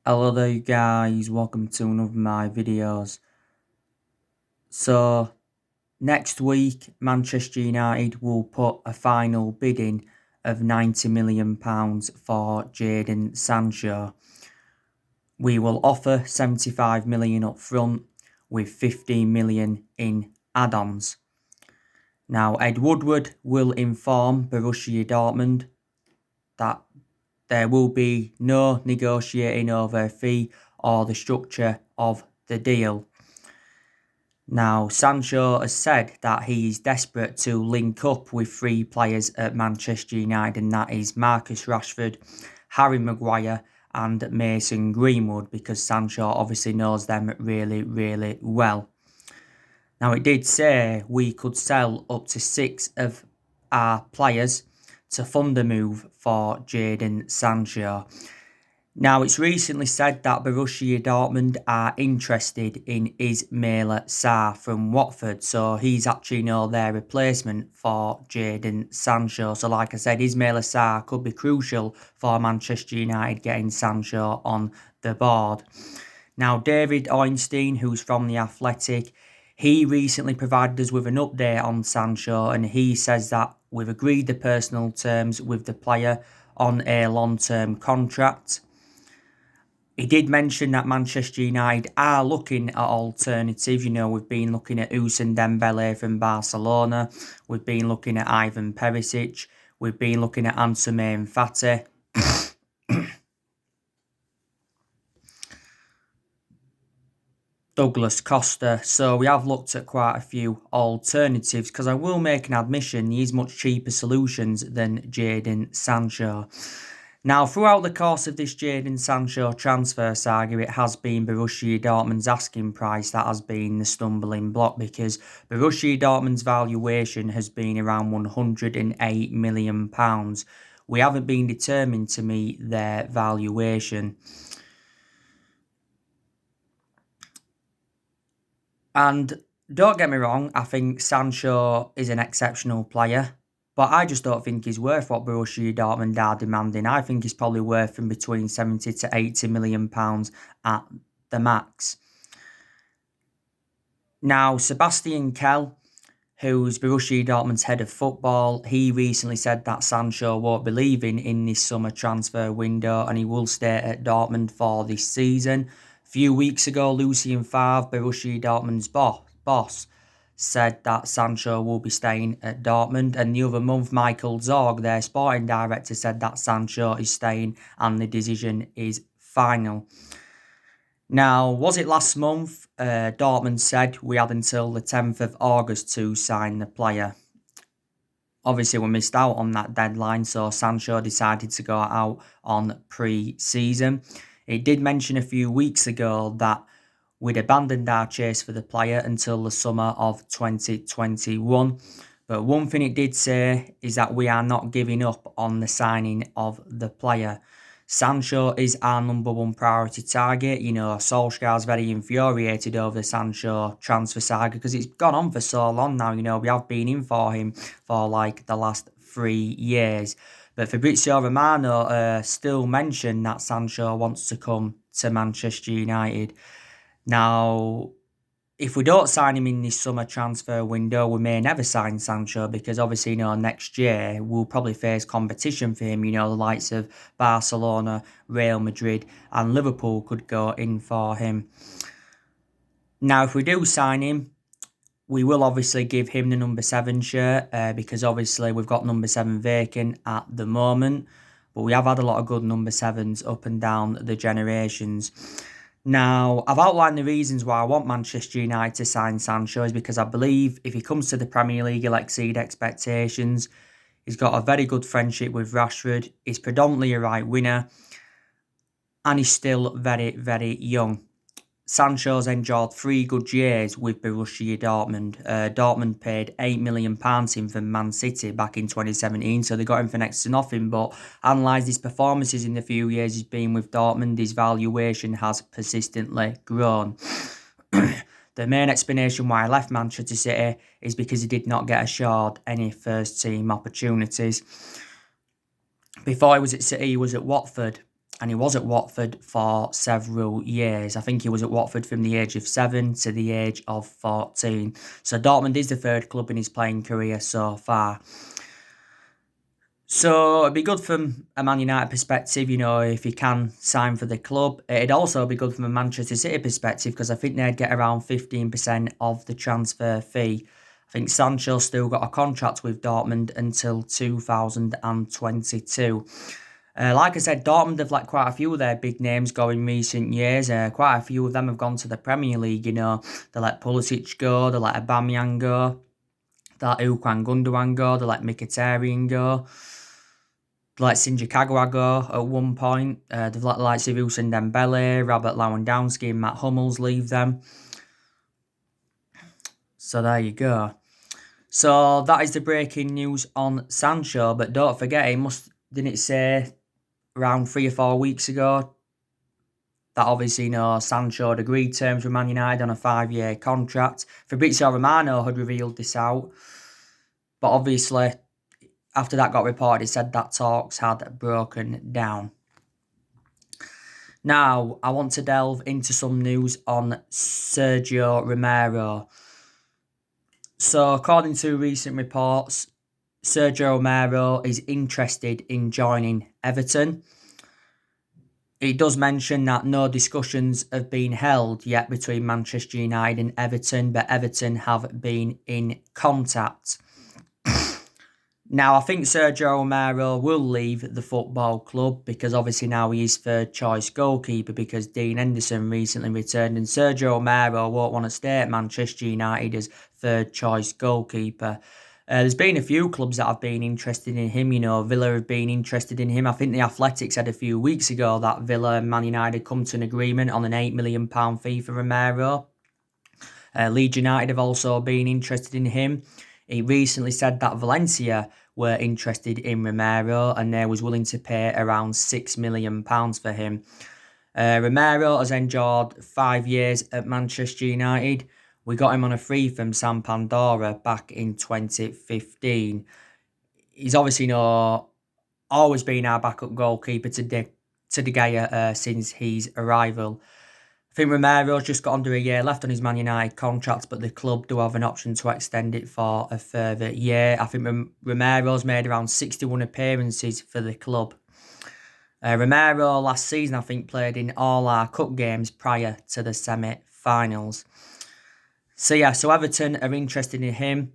Hello there you guys, welcome to another of my videos. So next week Manchester United will put a final bidding of £90 million for Jadon Sancho. We will offer £75 million up front with £15 million in add-ons. Now Ed Woodward will inform Borussia Dortmund that there will be no negotiating over a fee or the structure of the deal. Now, Sancho has said that he is desperate to link up with three players at Manchester United, and that is Marcus Rashford, Harry Maguire and Mason Greenwood, because Sancho obviously knows them really, really well. Now, it did say we could sell up to 6 of our players to fund a move for Jadon Sancho. Now, it's recently said that Borussia Dortmund are interested in Ismaila Sarr from Watford, so he's actually their replacement for Jadon Sancho. So like I said, Ismaila Sarr could be crucial for Manchester United getting Sancho on the board. Now, David Ornstein, who's from The Athletic, he recently provided us with an update on Sancho, and he says that we've agreed the personal terms with the player on a long-term contract. He did mention that Manchester United are looking at alternatives. We've been looking at Ousmane Dembele from Barcelona. We've been looking at Ivan Perisic. We've been looking at Antoine Fati. Douglas Costa. So we have looked at quite a few alternatives, because I will make an admission, he is much cheaper solutions than Jadon Sancho. Now, throughout the course of this Jadon Sancho transfer saga, it has been Borussia Dortmund's asking price that has been the stumbling block, because Borussia Dortmund's valuation has been around £108 million. We haven't been determined to meet their valuation. And don't get me wrong, I think Sancho is an exceptional player, but I just don't think he's worth what Borussia Dortmund are demanding. I think he's probably worth from between 70 to 80 million pounds at the max. Now, Sebastian Kell, who's Borussia Dortmund's head of football, he recently said that Sancho won't be leaving in this summer transfer window and he will stay at Dortmund for this season. A few weeks ago, Lucien Favre, Borussia Dortmund's boss, said that Sancho will be staying at Dortmund, and the other month Michael Zorg, their sporting director, said that Sancho is staying and the decision is final. Now, was it last month? Dortmund said we had until the 10th of August to sign the player. Obviously, we missed out on that deadline, so Sancho decided to go out on pre-season. It did mention a few weeks ago that we'd abandoned our chase for the player until the summer of 2021. But one thing it did say is that we are not giving up on the signing of the player. Sancho is our number one priority target. Solskjaer's very infuriated over the Sancho transfer saga because it's gone on for so long now. We have been in for him for like the last 3 years. But Fabrizio Romero still mentioned that Sancho wants to come to Manchester United. Now, if we don't sign him in this summer transfer window, we may never sign Sancho, because obviously, next year we'll probably face competition for him. The likes of Barcelona, Real Madrid and Liverpool could go in for him. Now, if we do sign him, we will obviously give him the number 7 shirt, because obviously we've got number 7 vacant at the moment. But we have had a lot of good number 7s up and down the generations. Now, I've outlined the reasons why I want Manchester United to sign Sancho, is because I believe if he comes to the Premier League, he'll exceed expectations. He's got a very good friendship with Rashford. He's predominantly a right winger. And he's still very, very young. Sancho's enjoyed 3 good years with Borussia Dortmund. Dortmund paid £8 million in from Man City back in 2017, so they got him for next to nothing. But analyse his performances in the few years he's been with Dortmund, his valuation has persistently grown. The main explanation why I left Manchester City is because he did not get assured any first-team opportunities. Before he was at City, he was at Watford. and he was at Watford for several years. I think he was at Watford from the age of 7 to the age of 14. So Dortmund is the third club in his playing career so far. So it'd be good from a Man United perspective, if he can sign for the club. It'd also be good from a Manchester City perspective because I think they'd get around 15% of the transfer fee. I think Sancho still got a contract with Dortmund until 2022. Like I said, Dortmund have let quite a few of their big names go in recent years. Quite a few of them have gone to the Premier League, They let Pulisic go, they let Aubameyang go, they let Ukwan Gundogan go, they let Mkhitaryan go. They let Shinji Kagawa go at one point. They've let the likes of Ousmane Dembele, Robert Lewandowski and Matt Hummels leave them. So there you go. So that is the breaking news on Sancho. But don't forget, didn't it say around 3 or 4 weeks ago that obviously, Sancho had agreed terms with Man United on a 5-year contract. Fabrizio Romano had revealed this out. But obviously, after that got reported, he said that talks had broken down. Now, I want to delve into some news on Sergio Romero. So, according to recent reports, Sergio Romero is interested in joining Everton. It does mention that no discussions have been held yet between Manchester United and Everton, but Everton have been in contact. Now, I think Sergio Romero will leave the football club because obviously now he is third choice goalkeeper because Dean Henderson recently returned and Sergio Romero won't want to stay at Manchester United as third choice goalkeeper. There's been a few clubs that have been interested in him. Villa have been interested in him. I think the Athletic said a few weeks ago that Villa and Man United had come to an agreement on an £8 million fee for Romero. Leeds United have also been interested in him. He recently said that Valencia were interested in Romero and they was willing to pay around £6 million for him. Romero has endured 5 years at Manchester United. We got him on a free from San Pandora back in 2015. He's obviously always been our backup goalkeeper to De Gea since his arrival. I think Romero's just got under a year left on his Man United contract, but the club do have an option to extend it for a further year. I think Romero's made around 61 appearances for the club. Romero last season, I think, played in all our cup games prior to the semi-finals. So Everton are interested in him.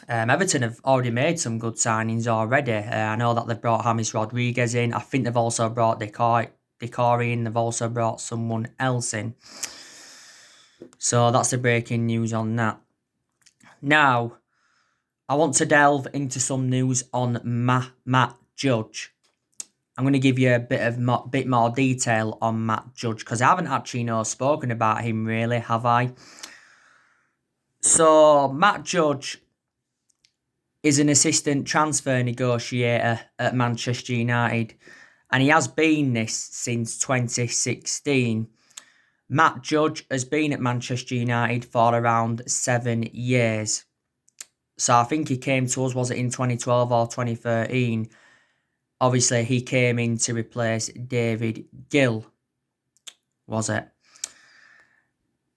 Everton have already made some good signings already. I know that they've brought James Rodriguez in. I think they've also brought Decore in. They've also brought someone else in. So that's the breaking news on that. Now, I want to delve into some news on Matt Judge. I'm going to give you a bit more detail on Matt Judge because I haven't actually spoken about him really, have I? So Matt Judge is an assistant transfer negotiator at Manchester United, and he has been this since 2016. Matt Judge has been at Manchester United for around 7 years. So I think he came to us, was it in 2012 or 2013? Obviously, he came in to replace David Gill, was it?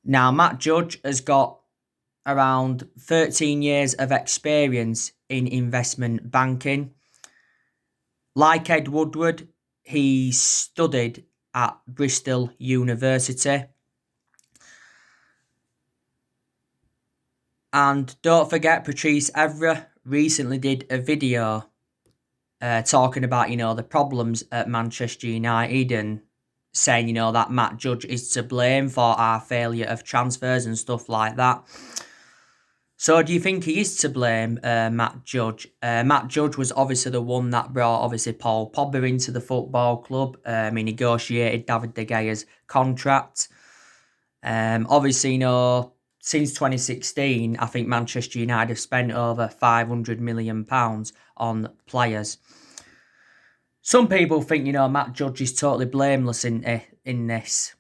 Now, Matt Judge has got around 13 years of experience in investment banking. Like Ed Woodward, he studied at Bristol University. And don't forget, Patrice Evra recently did a video talking about, the problems at Manchester United and saying, that Matt Judge is to blame for our failure of transfers and stuff like that. So do you think he is to blame, Matt Judge? Matt Judge was obviously the one that brought, Paul Pogba into the football club. He negotiated David De Gea's contract. Since 2016, I think Manchester United have spent over £500 million on players. Some people think, Matt Judge is totally blameless in this.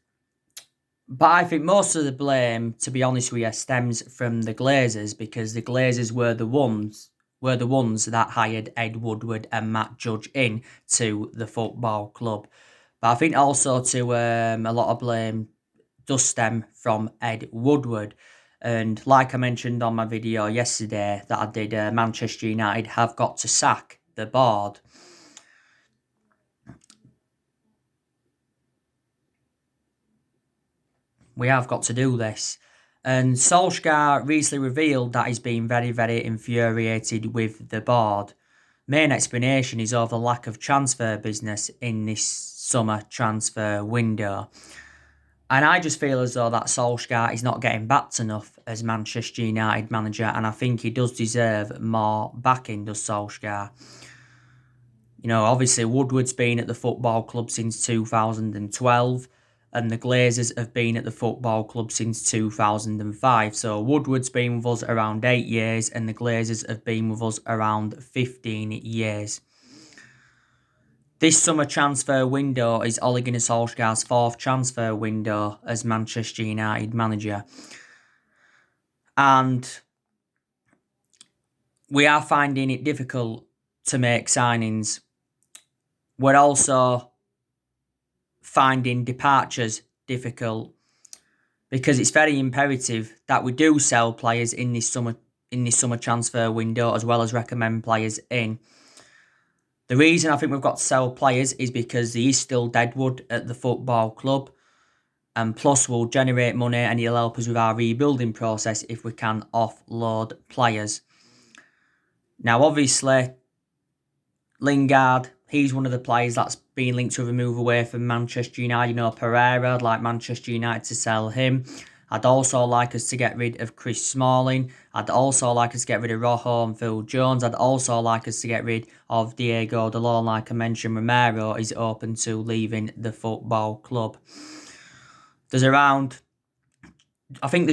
But I think most of the blame, to be honest with you, stems from the Glazers because the Glazers were the ones that hired Ed Woodward and Matt Judge in to the football club. But I think also to a lot of blame does stem from Ed Woodward. And like I mentioned on my video yesterday that I did, Manchester United have got to sack the board. We have got to do this. And Solskjaer recently revealed that he's been very, very infuriated with the board. Main explanation is over lack of transfer business in this summer transfer window. And I just feel as though that Solskjaer is not getting backed enough as Manchester United manager, and I think he does deserve more backing, does Solskjaer. You know, obviously Woodward's been at the football club since 2012, and the Glazers have been at the football club since 2005. So Woodward's been with us around 8 years, and the Glazers have been with us around 15 years. This summer transfer window is Ole Gunnar Solskjaer's fourth transfer window as Manchester United manager. And we are finding it difficult to make signings. We're also finding departures difficult because it's very imperative that we do sell players in this summer transfer window as well as recommend players in. The reason I think we've got to sell players is because there is still deadwood at the football club, and plus will generate money and it'll help us with our rebuilding process if we can offload players. Now obviously Lingard, he's one of the players that's been linked to a move away from Manchester United. You know, Pereira, I'd like Manchester United to sell him. I'd also like us to get rid of Chris Smalling. I'd also like us to get rid of Rojo and Phil Jones. I'd also like us to get rid of Diego Dalot. Like I mentioned, Romero is open to leaving the football club. There's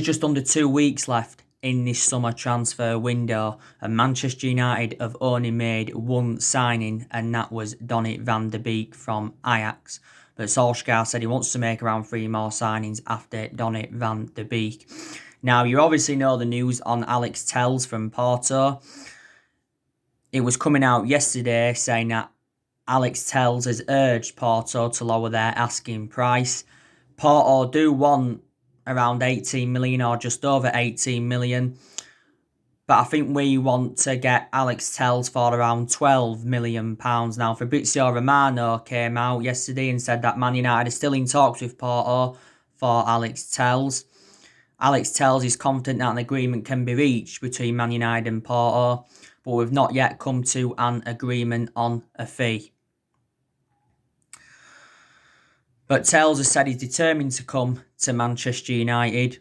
just under 2 weeks left in this summer transfer window, and Manchester United have only made one signing, and that was Donny van de Beek from Ajax. But Solskjaer said he wants to make around 3 more signings after Donny van de Beek. Now, you obviously know the news on Alex Telles from Porto. It was coming out yesterday saying that Alex Telles has urged Porto to lower their asking price. Porto do want around 18 million or just over 18 million. But I think we want to get Alex Telles for around £12 million. Now, Fabrizio Romero came out yesterday and said that Man United are still in talks with Porto for Alex Telles. Alex Telles is confident that an agreement can be reached between Man United and Porto, but we've not yet come to an agreement on a fee. But Telles has said he's determined to come to Manchester United.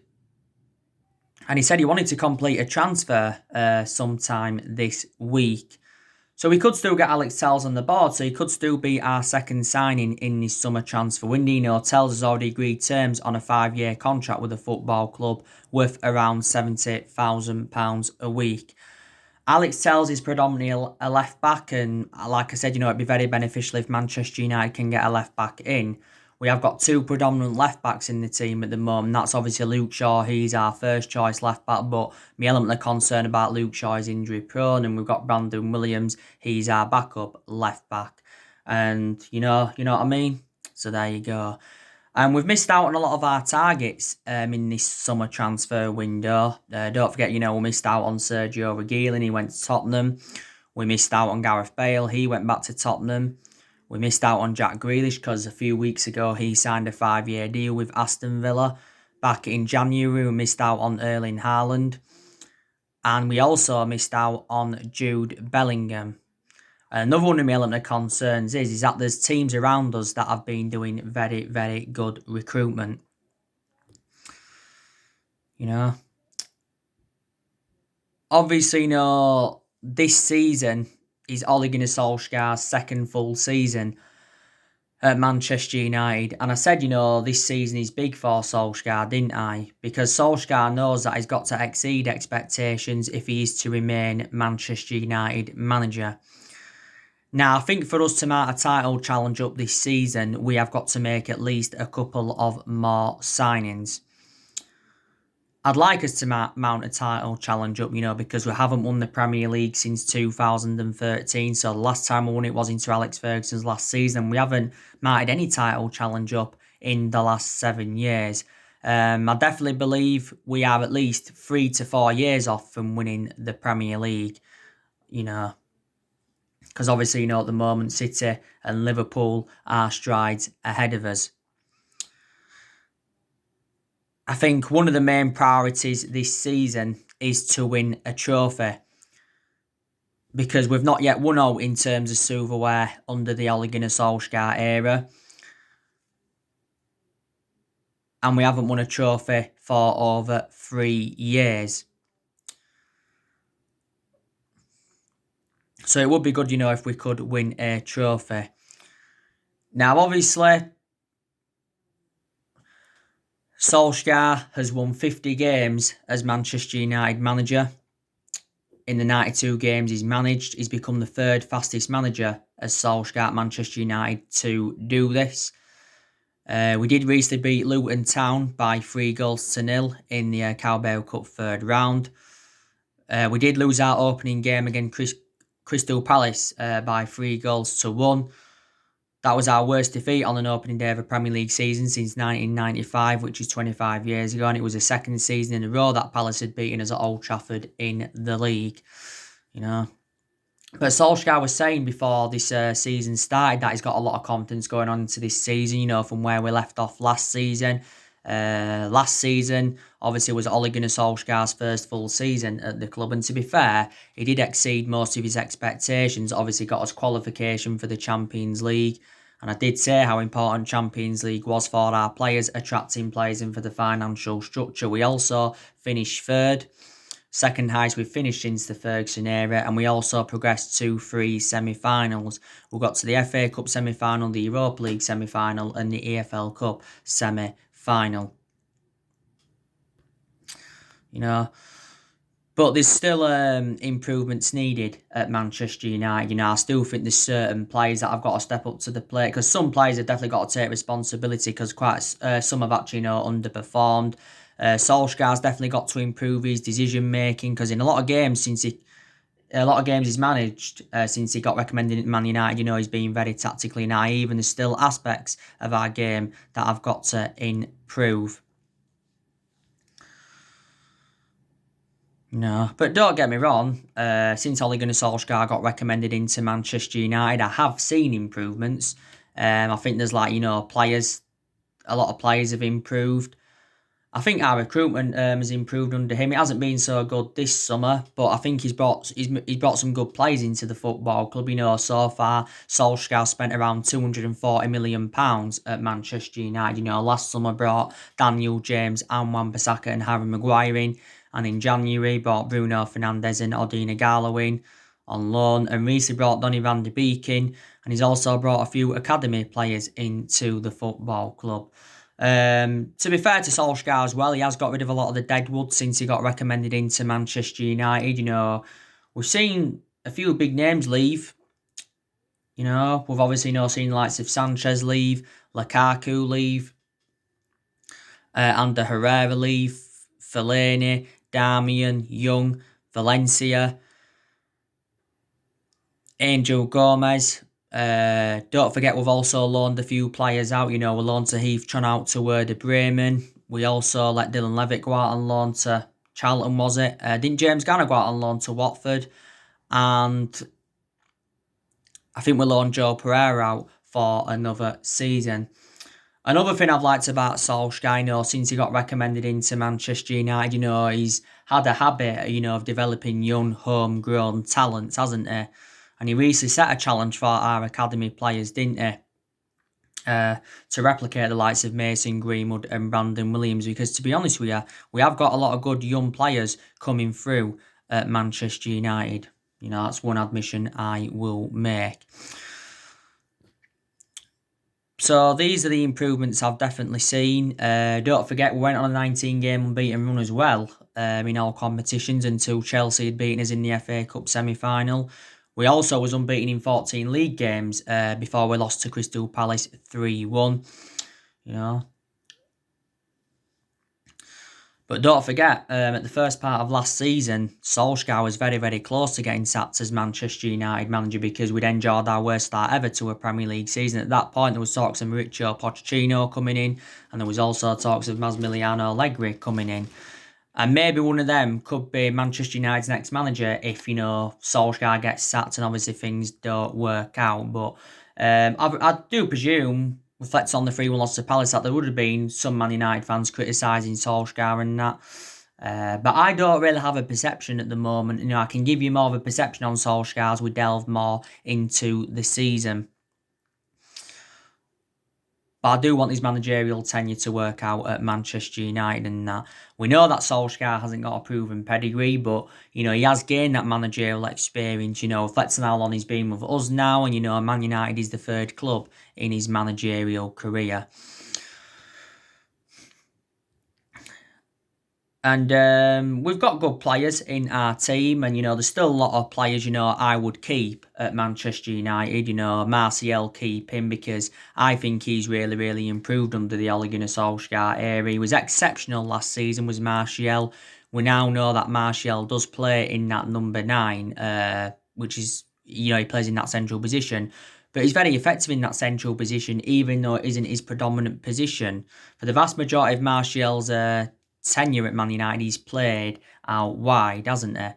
And he said he wanted to complete a transfer sometime this week. So we could still get Alex Telles on the board. So he could still be our second signing in this summer transfer window. You know, Telles has already agreed terms on a 5-year contract with the football club worth around £70,000 a week. Alex Telles is predominantly a left back, and like I said, you know, it'd be very beneficial if Manchester United can get a left back in. We have got 2 predominant left backs in the team at the moment. That's obviously Luke Shaw. He's our first choice left back, but my element of concern about Luke Shaw is injury prone, and we've got Brandon Williams. He's our backup left back, and you know what I mean. So there you go. And we've missed out on a lot of our targets in this summer transfer window. Don't forget, you know, we missed out on Sergio Reguilon. He went to Tottenham. We missed out on Gareth Bale. He went back to Tottenham. We missed out on Jack Grealish because a few weeks ago he signed a 5-year deal with Aston Villa. Back in January, we missed out on Erling Haaland. And we also missed out on Jude Bellingham. Another one of my element of concerns is that there's teams around us that have been doing very, very good recruitment. You know? Obviously, you know, this season is Ole Gunnar Solskjaer's second full season at Manchester United. And I said, you know, this season is big for Solskjaer, didn't I? Because Solskjaer knows that he's got to exceed expectations if he is to remain Manchester United manager. Now, I think for us to mount a title challenge up this season, we have got to make at least a couple of more signings. I'd like us to mount a title challenge up, because we haven't won the Premier League since 2013. So the last time we won it was into Alex Ferguson's last season. We haven't mounted any title challenge up in the last 7 years. I definitely believe we are at least 3 to 4 years off from winning the Premier League, because obviously, at the moment, City and Liverpool are strides ahead of us. I think one of the main priorities this season is to win a trophy, because we've not yet won out in terms of silverware under the Ole Gunnar Solskjaer era, and we haven't won a trophy for over 3 years. So it would be good, if we could win a trophy. Now, obviously, Solskjaer has won 50 games as Manchester United manager. In the 92 games he's managed, he's become the third fastest manager as Solskjaer at Manchester United to do this. We did recently beat Luton Town by 3-0 in the Carabao Cup third round. We did lose our opening game against Crystal Palace by 3-1. That was our worst defeat on an opening day of a Premier League season since 1995, which is 25 years ago, and it was the second season in a row that Palace had beaten us at Old Trafford in the league. But Solskjaer was saying before this season started that he's got a lot of confidence going on into this season, from where we left off last season. Last season, obviously, was Ole Gunnar Solskjaer's first full season at the club, and to be fair, he did exceed most of his expectations. Obviously, got us qualification for the Champions League, and I did say how important Champions League was for our players, attracting players in for the financial structure. We also finished third, second highest we've finished since the Ferguson era, and we also progressed to 3 semi-finals. We got to the FA Cup semi-final, the Europa League semi-final, and the EFL Cup semi-final. But there's still improvements needed at Manchester United. I still think there's certain players that have got to step up to the plate, because some players have definitely got to take responsibility, because some have actually underperformed. Solskjaer's definitely got to improve his decision making, because in a lot of games he's managed since he got recommended at Man United, he's been very tactically naive, and there's still aspects of our game that have got to improve. No, but don't get me wrong, since Ole Gunnar Solskjaer got recommended into Manchester United, I have seen improvements. I think there's players, a lot of players have improved. I think our recruitment has improved under him. It hasn't been so good this summer, but I think he's brought some good players into the football club. So far, Solskjaer spent around £240 million at Manchester United. Last summer brought Daniel James and Wan-Bissaka and Harry Maguire in. And in January, brought Bruno Fernandes and Odina Gallo in on loan. And recently brought Donny van de Beek in. And he's also brought a few academy players into the football club. To be fair to Solskjaer as well, he has got rid of a lot of the deadwood since he got recommended into Manchester United. We've seen a few big names leave. We've obviously seen the likes of Sanchez leave, Lukaku leave, Ander Herrera leave, Fellaini, Darmian, Young, Valencia, Angel Gomez. Don't forget we've also loaned a few players out. We loaned to Heath out to Werder Bremen. We also let Dylan Levitt go out on loan to Charlton, was it? Didn't James Garner go out on loan to Watford? And I think we loaned Joe Pereira out for another season. Another thing I've liked about Solskjaer, since he got recommended into Manchester United, he's had a habit, of developing young, homegrown talents, hasn't he? And he recently set a challenge for our academy players, didn't he? To replicate the likes of Mason Greenwood and Brandon Williams, because to be honest with you, we have got a lot of good young players coming through at Manchester United. That's one admission I will make. So these are the improvements I've definitely seen. Don't forget, we went on a 19-game unbeaten run as well in all competitions until Chelsea had beaten us in the FA Cup semi-final. We also was unbeaten in 14 league games before we lost to Crystal Palace 3-1. But don't forget, at the first part of last season, Solskjaer was very, very close to getting sacked as Manchester United manager because we'd enjoyed our worst start ever to a Premier League season. At that point, there was talks of Mauricio Pochettino coming in, and there was also talks of Massimiliano Allegri coming in. And maybe one of them could be Manchester United's next manager if, Solskjaer gets sacked and obviously things don't work out. But I do presume, reflects on the 3-1 loss to Palace, that there would have been some Man United fans criticising Solskjaer and that. But I don't really have a perception at the moment. I can give you more of a perception on Solskjaer as we delve more into the season. But I do want his managerial tenure to work out at Manchester United and that. We know that Solskjaer hasn't got a proven pedigree, but, he has gained that managerial experience, reflecting how long he's been with us now. And, Man United is the third club in his managerial career. And we've got good players in our team, and there's still a lot of players I would keep at Manchester United. Martial, keep him because I think he's really, really improved under the Ole Gunnar Solskjaer era. He was exceptional last season, was Martial. We now know that Martial does play in that number 9, which is he plays in that central position. But he's very effective in that central position, even though it isn't his predominant position. For the vast majority of Martial's tenure at Man United, he's played out wide, hasn't he?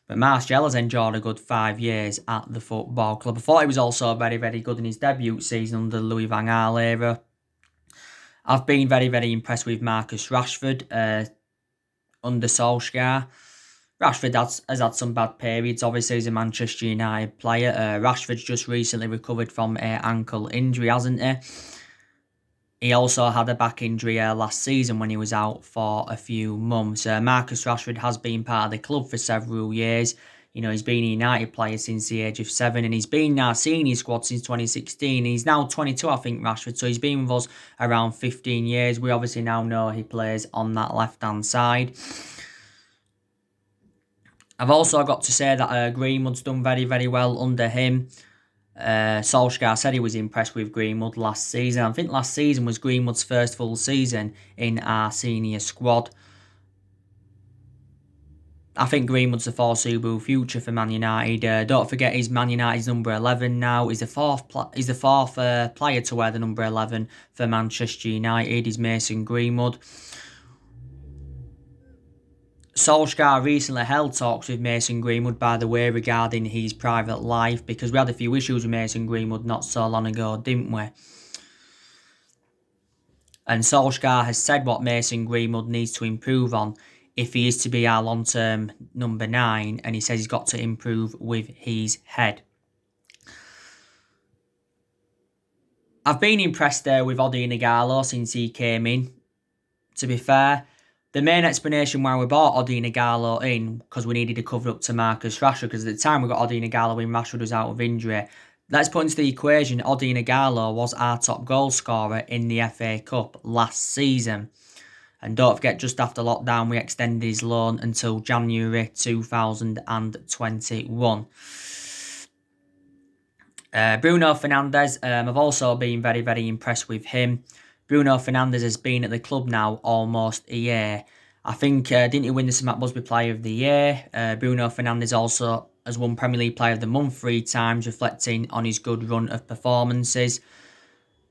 But Martial has enjoyed a good 5 years at the football club. I thought he was also very, very good in his debut season under the Louis van Gaal era. I've been very, very impressed with Marcus Rashford under Solskjaer. Rashford has had some bad periods. Obviously, he's a Manchester United player. Rashford's just recently recovered from an ankle injury, hasn't he? He also had a back injury last season when he was out for a few months. Marcus Rashford has been part of the club for several years. He's been a United player since the age of 7, and he's been in our senior squad since 2016. He's now 22, I think, Rashford, so he's been with us around 15 years. We obviously now know he plays on that left-hand side. I've also got to say that Greenwood's done very, very well under him. Solskjaer said he was impressed with Greenwood last season. I think last season was Greenwood's first full season in our senior squad. I think Greenwood's the foreseeable future for Man United. Don't forget, he's Man United's number 11 now. He's the fourth player to wear the number 11 for Manchester United. He's Mason Greenwood. Solskjaer recently held talks with Mason Greenwood, by the way, regarding his private life, because we had a few issues with Mason Greenwood not so long ago, didn't we? And Solskjaer has said what Mason Greenwood needs to improve on if he is to be our long-term number 9, and he says he's got to improve with his head. I've been impressed there with Odion Ighalo since he came in, to be fair. The main explanation why we bought Odion Ighalo in, because we needed to cover up to Marcus Rashford, because at the time we got Odion Ighalo in, Rashford was out of injury. Let's put into the equation, Odion Ighalo was our top goal scorer in the FA Cup last season. And don't forget, just after lockdown, we extended his loan until January 2021. Bruno Fernandes, I've also been very, very impressed with him. Bruno Fernandes has been at the club now almost a year. I think, didn't he win the Matt Busby Player of the Year? Bruno Fernandes also has won Premier League Player of the Month 3 times, reflecting on his good run of performances.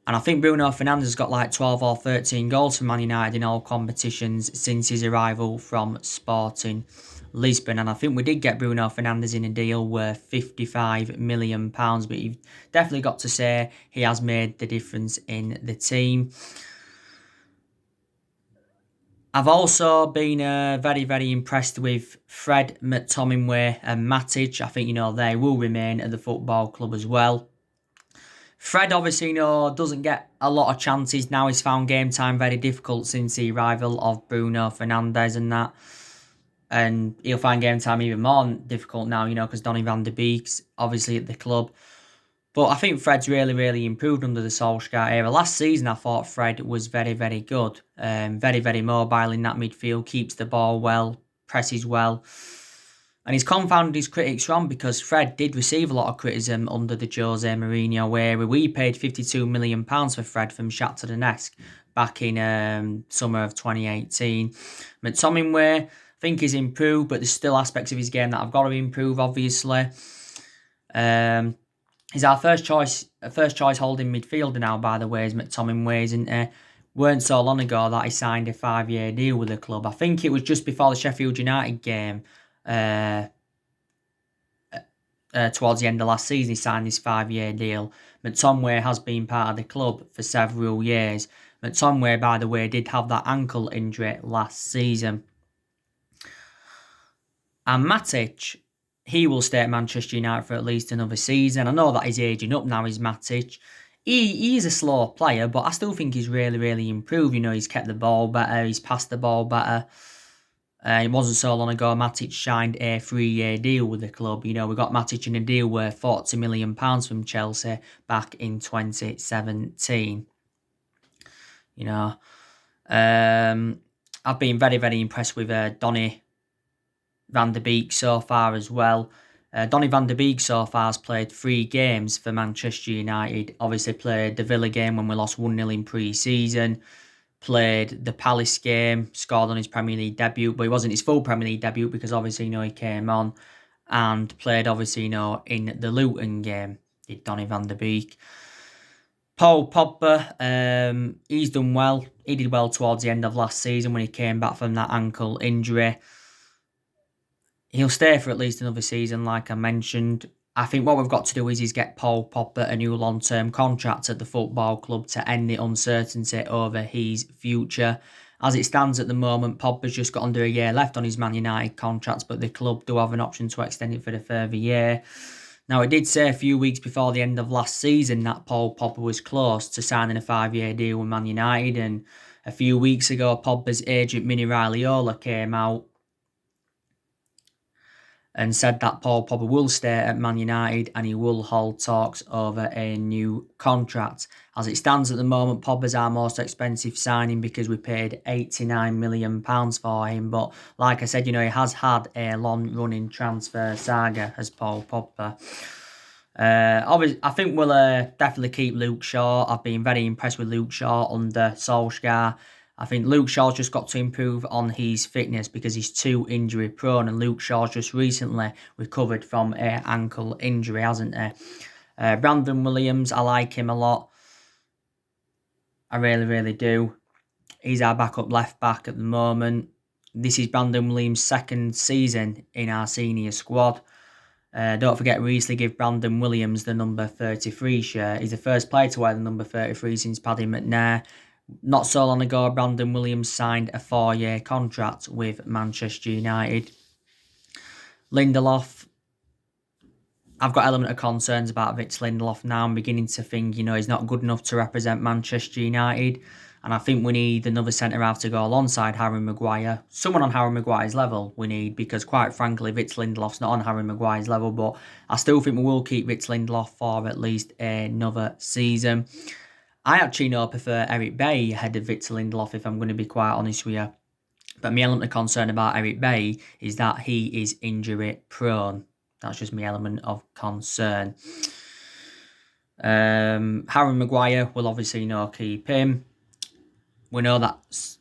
And I think Bruno Fernandes has got like 12 or 13 goals for Man United in all competitions since his arrival from Sporting Lisbon. And I think we did get Bruno Fernandes in a deal worth £55 million. But you've definitely got to say he has made the difference in the team. I've also been very, very impressed with Fred, McTominay and Matic. I think, they will remain at the football club as well. Fred obviously, doesn't get a lot of chances now. He's found game time very difficult since the arrival of Bruno Fernandes and that. And he'll find game time even more difficult now, because Donny van de Beek's obviously at the club. But I think Fred's really, really improved under the Solskjaer era. Last season, I thought Fred was very, very good. Very, very mobile in that midfield. Keeps the ball well. Presses well. And he's confounded his critics wrong, because Fred did receive a lot of criticism under the Jose Mourinho era. We paid £52 million for Fred from Shakhtar Donetsk back in summer of 2018. McTominay, I think he's improved, but there's still aspects of his game that I've got to improve, obviously. He's our first choice holding midfielder now, by the way, is McTominay, isn't he? Weren't so long ago that he signed a 5-year deal with the club. I think it was just before the Sheffield United game, towards the end of last season, he signed this 5-year deal. McTominay has been part of the club for several years. McTominay, by the way, did have that ankle injury last season. And Matic, he will stay at Manchester United for at least another season. I know that he's aging up now, is Matic. He's a slow player, but I still think he's really, really improved. He's kept the ball better, he's passed the ball better. It wasn't so long ago Matic signed a 3-year deal with the club. We got Matic in a deal worth £40 million from Chelsea back in 2017. I've been very, very impressed with Donny van de Beek so far as well. Donny van de Beek so far has played 3 games for Manchester United. Obviously played the Villa game when we lost 1-0 in pre-season. Played the Palace game, scored on his Premier League debut, but it wasn't his full Premier League debut because obviously, he came on. And played obviously, in the Luton game, did Donny van de Beek. Paul Pogba, he's done well. He did well towards the end of last season when he came back from that ankle injury. He'll stay for at least another season, like I mentioned. I think what we've got to do is get Paul Pogba a new long-term contract at the football club to end the uncertainty over his future. As it stands at the moment, Pogba's just got under a year left on his Man United contract, but the club do have an option to extend it for a further year. Now, it did say a few weeks before the end of last season that Paul Pogba was close to signing a 5-year deal with Man United, and a few weeks ago, Pogba's agent Mini Raiola came out and said that Paul Pogba will stay at Man United and he will hold talks over a new contract. As it stands at the moment, Pogba's our most expensive signing because we paid £89 million for him. But like I said, he has had a long-running transfer saga as Paul Pogba. Obviously, I think we'll definitely keep Luke Shaw. I've been very impressed with Luke Shaw under Solskjaer. I think Luke Shaw's just got to improve on his fitness because he's too injury prone, and Luke Shaw's just recently recovered from an ankle injury, hasn't he? Brandon Williams, I like him a lot. I really, really do. He's our backup left back at the moment. This is Brandon Williams' second season in our senior squad. Don't forget, we recently give Brandon Williams the number 33 shirt. He's the first player to wear the number 33 since Paddy McNair. Not so long ago, Brandon Williams signed a 4-year contract with Manchester United. Lindelof, I've got element of concerns about Victor Lindelof now. I'm beginning to think, he's not good enough to represent Manchester United. And I think we need another centre-half to go alongside Harry Maguire. Someone on Harry Maguire's level we need, because quite frankly, Victor Lindelof's not on Harry Maguire's level. But I still think we will keep Victor Lindelof for at least another season. I actually prefer Eric Bailly ahead of Victor Lindelof, if I'm going to be quite honest with you. But my element of concern about Eric Bailly is that he is injury prone. That's just my element of concern. Harry Maguire will obviously keep him. We know that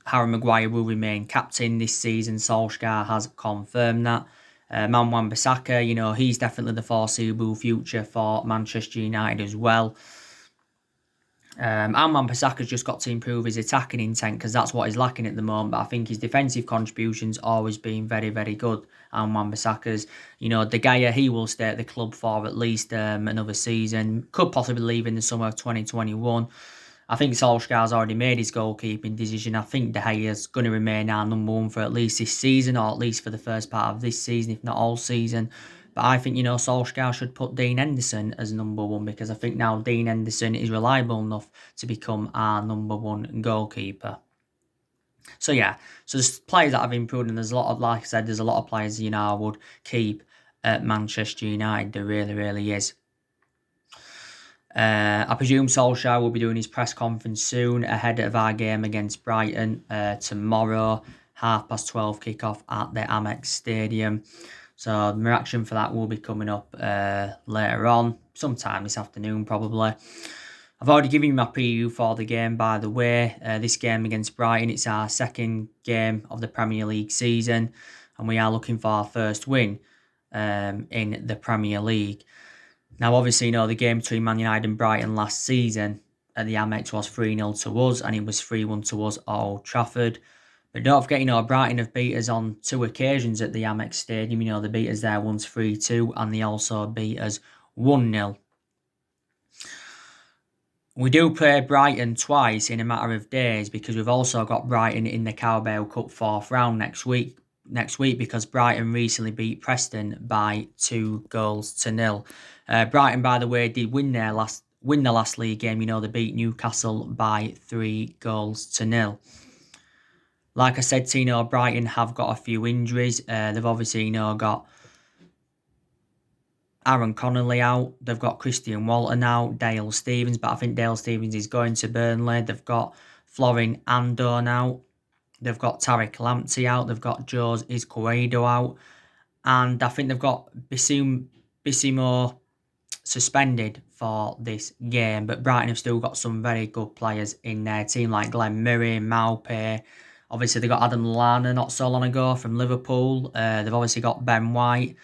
Harry Maguire will remain captain this season. Solskjaer has confirmed that. Wan-Bissaka, he's definitely the foreseeable future for Manchester United as well. And Wan-Bissaka's just got to improve his attacking intent, because that's what he's lacking at the moment. But I think his defensive contribution's always been very, very good. And Wan-Bissaka's, De Gea, he will stay at the club for at least another season. Could possibly leave in the summer of 2021. I think Solskjaer's already made his goalkeeping decision. I think De Gea's going to remain our number one for at least this season, or at least for the first part of this season, if not all season. But I think, Solskjaer should put Dean Henderson as number one, because I think now Dean Henderson is reliable enough to become our number one goalkeeper. So, yeah. So, there's players that have improved, and there's a lot of, like I said, there's a lot of players, I would keep at Manchester United. There really, really is. I presume Solskjaer will be doing his press conference soon ahead of our game against Brighton tomorrow, 12:30 kickoff at the Amex Stadium. So my reaction for that will be coming up later on, sometime this afternoon probably. I've already given you my preview for the game, by the way. This game against Brighton, it's our second game of the Premier League season, and we are looking for our first win in the Premier League. Now, obviously, the game between Man United and Brighton last season at the Amex was 3-0 to us, and it was 3-1 to us at Old Trafford. But don't forget, Brighton have beat us on 2 occasions at the Amex Stadium. They beat us there once 3-2, and they also beat us 1-0. We do play Brighton twice in a matter of days, because we've also got Brighton in the Carabao Cup 4th round next week, because Brighton recently beat Preston by 2-0. Brighton, by the way, did win the last league game. They beat Newcastle by 3-0. Like I said, Brighton have got a few injuries. They've obviously, got Aaron Connolly out. They've got Christian Walton out, Dale Stephens, but I think Dale Stephens is going to Burnley. They've got Florin Andorn out. They've got Tariq Lamptey out. They've got Jose Izquierdo out. And I think they've got Bissimo suspended for this game. But Brighton have still got some very good players in their team, like Glenn Murray, Maupay. Obviously, they got Adam Lallana not so long ago from Liverpool. They've obviously got Ben White.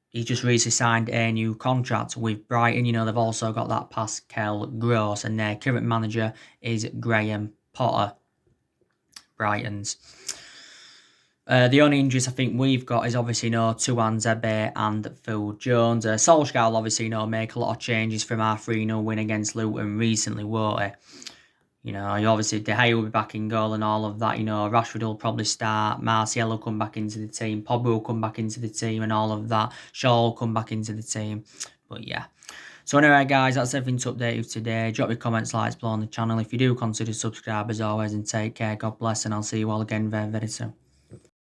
He just recently signed a new contract with Brighton. They've also got that Pascal Gross, and their current manager is Graham Potter. Brighton's. The only injuries I think we've got is obviously Tuan Zebe and Phil Jones. Solskjaer will obviously make a lot of changes from our 3-0 win against Luton recently, won't he? Obviously De Gea will be back in goal and all of that. Rashford will probably start. Martial will come back into the team. Pogba will come back into the team and all of that. Shaw will come back into the team. But yeah. So anyway, guys, that's everything to update you today. Drop your comments, likes below on the channel. If you do, consider subscribe as always, and take care. God bless, and I'll see you all again very, very soon.